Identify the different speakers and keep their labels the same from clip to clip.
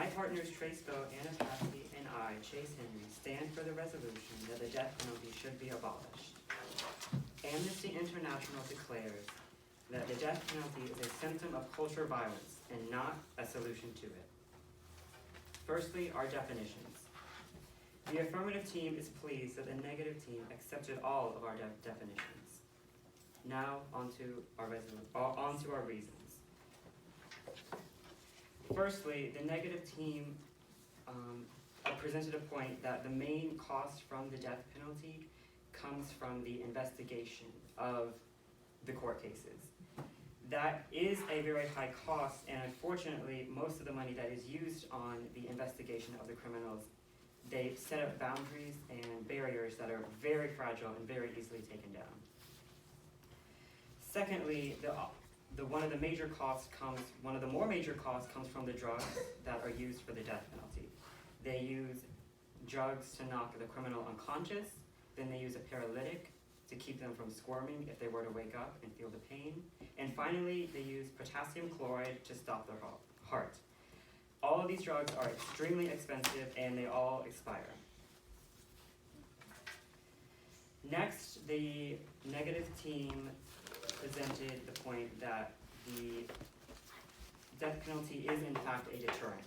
Speaker 1: My partners Tracevo, Anna Passy, and I, Chase Henry, stand for the resolution that the death penalty should be abolished. Amnesty International declares that the death penalty is a symptom of cultural violence and not a solution to it. Firstly, our definitions. The affirmative team is pleased that the negative team accepted all of our definitions. Now, onto our reasons. Firstly, the negative team presented a point that the main cost from the death penalty comes from the investigation of the court cases. That is a very high cost, and unfortunately, most of the money that is used on the investigation of the criminals, they set up boundaries and barriers that are very fragile and very easily taken down. Secondly, one of the more major costs comes from the drugs that are used for the death penalty. They use drugs to knock the criminal unconscious, then they use a paralytic to keep them from squirming if they were to wake up and feel the pain, and finally they use potassium chloride to stop their heart. All of these drugs are extremely expensive and they all expire. Next, the negative team presented the point that the death penalty is in fact a deterrent.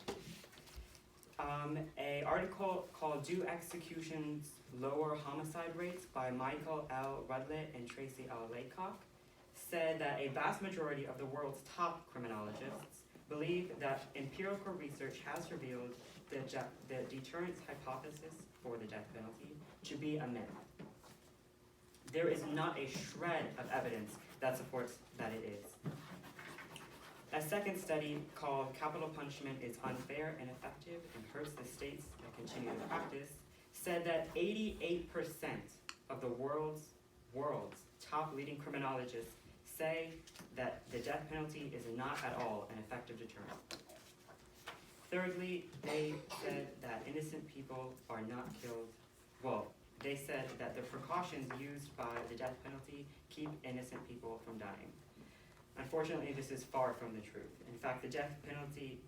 Speaker 1: An article called "Do Executions Lower Homicide Rates" by Michael L. Rudlett and Tracy L. Laycock said that a vast majority of the world's top criminologists believe that empirical research has revealed the deterrence hypothesis for the death penalty to be a myth. There is not a shred of evidence that supports that it is. A second study called "Capital Punishment is Unfair and Effective and Hurts the States that Continue the Practice" said that 88% of the world's top leading criminologists say that the death penalty is not at all an effective deterrent. Thirdly, they said that innocent people are not killed. Well, they said that the precautions used by the death penalty keep innocent people from dying. Unfortunately, this is far from the truth. In fact, the death penalty,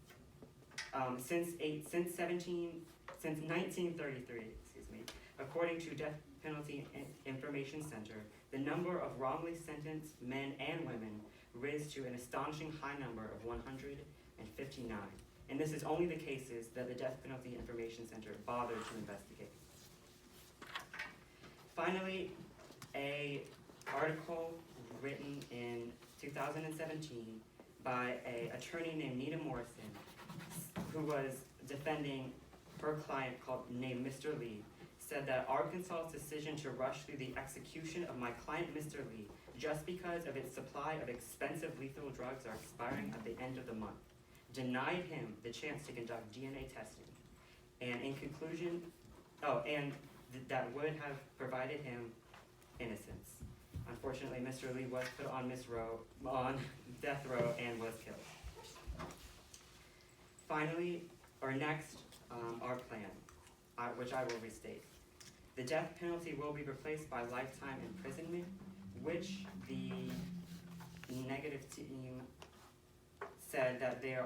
Speaker 1: since 1933, according to Death Penalty Information Center, the number of wrongly sentenced men and women rose to an astonishing high number of 159. And this is only the cases that the Death Penalty Information Center bothered to investigate. Finally, an article written in 2017 by an attorney named Nita Morrison, who was defending her client named Mr. Lee, said that Arkansas's decision to rush through the execution of my client Mr. Lee just because of its supply of expensive lethal drugs are expiring at the end of the month denied him the chance to conduct DNA testing, and in conclusion, that would have provided him innocence. Unfortunately, Mr. Lee was put on death row and was killed. Finally, our plan, which I will restate. The death penalty will be replaced by lifetime imprisonment, which the negative team said that they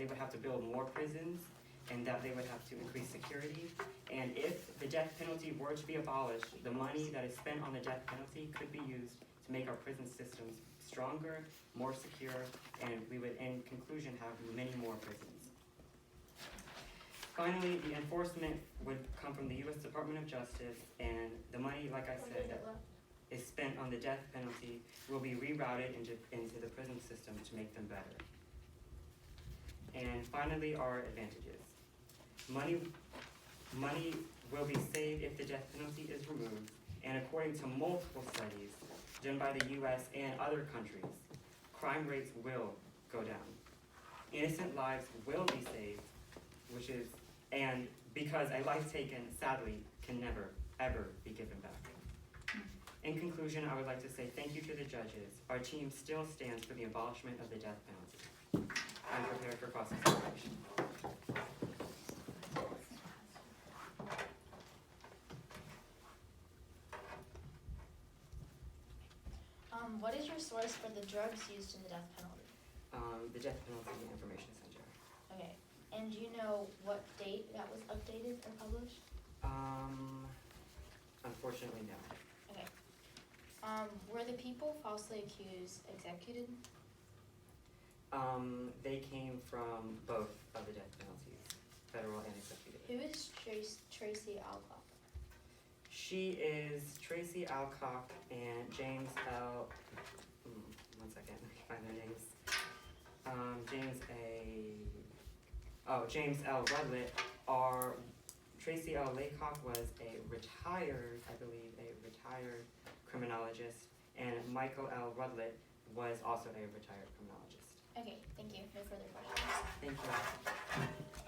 Speaker 1: would have to build more prisons and that they would have to increase security. And if the death penalty were to be abolished, the money that is spent on the death penalty could be used to make our prison systems stronger, more secure, and we would, in conclusion, have many more prisons. Finally, the enforcement would come from the U.S. Department of Justice, and the money, like I said, that is spent on the death penalty will be rerouted into the prison system to make them better. And finally, our advantages. Money will be saved if the death penalty is removed, and according to multiple studies done by the U.S. and other countries, crime rates will go down. Innocent lives will be saved, and because a life taken, sadly, can never, ever be given back. In conclusion, I would like to say thank you to the judges. Our team still stands for the abolishment of the death penalty. I'm prepared for cross-examination.
Speaker 2: What is your source for the drugs used in the death penalty?
Speaker 1: The Death Penalty Information Center.
Speaker 2: Okay. And And do you know what date that was updated or published?
Speaker 1: Unfortunately, no.
Speaker 2: Okay. Were the people falsely accused executed?
Speaker 1: They came from both of the death penalties, federal and executive.
Speaker 2: Who is Tracy Alcock?
Speaker 1: She is Tracy Alcock and James L. One second, let me find their names. James L. Rudlett Tracy L. Laycock was a retired criminologist, and Michael L. Rudlett was also a retired criminologist.
Speaker 2: Okay, thank you. No further questions.
Speaker 1: Thank you.